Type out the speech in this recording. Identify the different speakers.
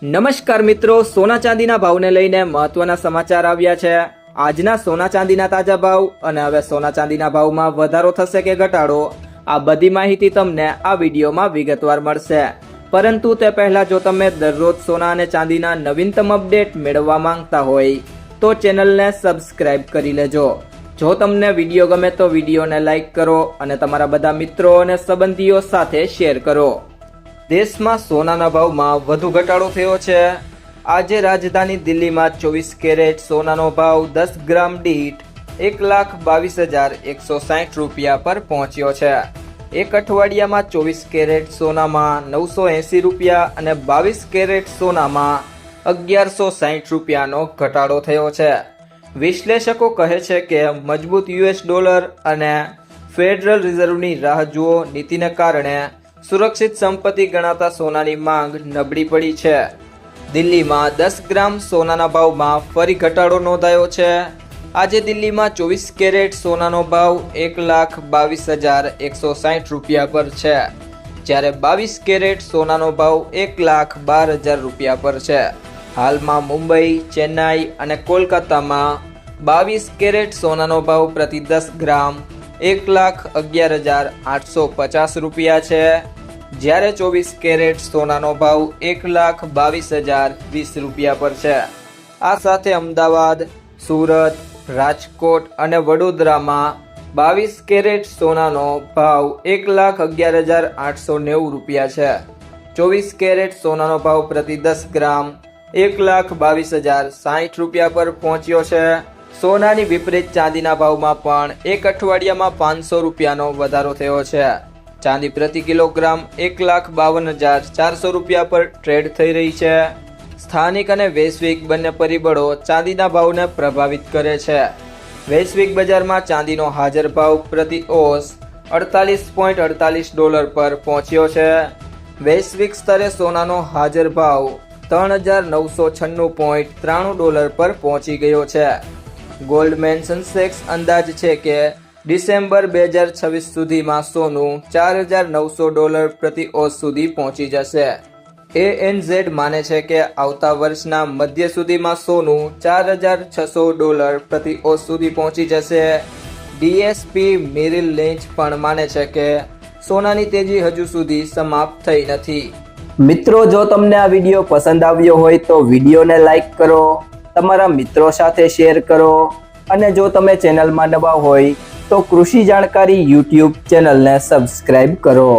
Speaker 1: નમસ્કાર મિત્રો, સોના ચાંદીના ભાવને લઈને મહત્વના સમાચાર આવ્યા છે। આજના સોના ચાંદીના તાજા ભાવ અને હવે સોના ચાંદીના ભાવમાં વધારો થશે કે ઘટાડો, આ બધી માહિતી તમને આ વિડીયોમાં વિગતવાર મળશે। પરંતુ તે પહેલા જો તમે દરરોજ સોના અને ચાંદીના નવીનતમ અપડેટ મેળવવા માંગતા હોય તો ચેનલને સબસ્ક્રાઇબ કરી લેજો। જો તમને વિડીયો ગમે તો વિડીયોને લાઈક કરો અને તમારા બધા મિત્રો અને સંબંધીઓ સાથે શેર કરો। દેશમાં સોનાના ભાવમાં વધુ ઘટાડો થયો છે। આજે રાજધાની દિલ્હીમાં 24 કેરેટ સોનાનો ભાવ 10 ગ્રામ દીઠ 1,22,160 રૂપિયા પર પહોંચ્યો છે। એક અઠવાડિયામાં 24 કેરેટ સોનામાં 980 રૂપિયા અને 22 કેરેટ સોનામાં 1,160 રૂપિયાનો ઘટાડો થયો છે। વિશ્લેષકો કહે છે કે મજબૂત યુએસ ડોલર અને ફેડરલ રિઝર્વની રાહ જુઓ નીતિને કારણે સુરક્ષિત સંપત્તિ ગણાતા સોનાની માંગ નબળી પડી છે। દિલ્હીમાં 10 ગ્રામ સોનાના ભાવમાં ફરી ઘટાડો નોંધાયો છે। આજે દિલ્હીમાં 24 કેરેટ સોનાનો ભાવ 1,22,160 રૂપિયા પર છે, જ્યારે 22 કેરેટ સોનાનો ભાવ 1,12,000 રૂપિયા પર છે। હાલમાં મુંબઈ, ચેન્નાઈ અને કોલકાતામાં 22 કેરેટ સોનાનો ભાવ પ્રતિ 10 ગ્રામ 1,11,850 રૂપિયા છે, જ્યારે 24 કેરેટ સોનાનો ભાવ 1,22,020 રૂપિયા પર છે। આ સાથે અમદાવાદ, સુરત, રાજકોટ અને વડોદરામાં 22 કેરેટ સોનાનો ભાવ 1,11,890 રૂપિયા છે। 24 કેરેટ સોનાનો ભાવ પ્રતિ 10 ગ્રામ 1,22,060 રૂપિયા પર પહોંચ્યો છે। સોનાની વિપરીત ચાંદીના ભાવમાં પણ એક અઠવાડિયામાં 500 રૂપિયાનો વધારો થયો છે। ચાંદી પ્રતિ કિલોગ્રામ 1,52,400 રૂપિયા પર ટ્રેડ થઈ રહી છે। સ્થાનિક અને વૈશ્વિક બંને પરિબળો ચાંદીના ભાવને પ્રભાવિત કરે છે। વૈશ્વિક બજારમાં ચાંદીનો હાજર ભાવ પ્રતિ ઓસ $48.48 પર પહોંચ્યો છે। વૈશ્વિક સ્તરે સોનાનો હાજર ભાવ $3,996.93 પર પહોંચી ગયો છે। ગોલ્ડમેન સન્સેક્સ અંદાજ છે કે ડિસેમ્બર 2026 સુધીમાં સોનું $4,900 પ્રતિ ઓસ સુધી પહોંચી જશે। ANZ માને છે કે આવતા વર્ષના મધ્ય સુધીમાં સોનું $4,600 પ્રતિ ઓસ સુધી પહોંચી જશે। DSP મેરિલ લિંચ પણ માને છે કે સોનાની તેજી હજુ સુધી સમાપ્ત થઈ નથી। મિત્રો, જો તમને આ વિડીયો પસંદ આવ્યો હોય તો વિડીયોને લાઈક કરો, તમારા મિત્રો સાથે શેર કરો અને જો તમે ચેનલમાં નવા હોય તો કૃષિ જાણકારી યુટ્યુબ ચેનલને સબસ્ક્રાઇબ કરો।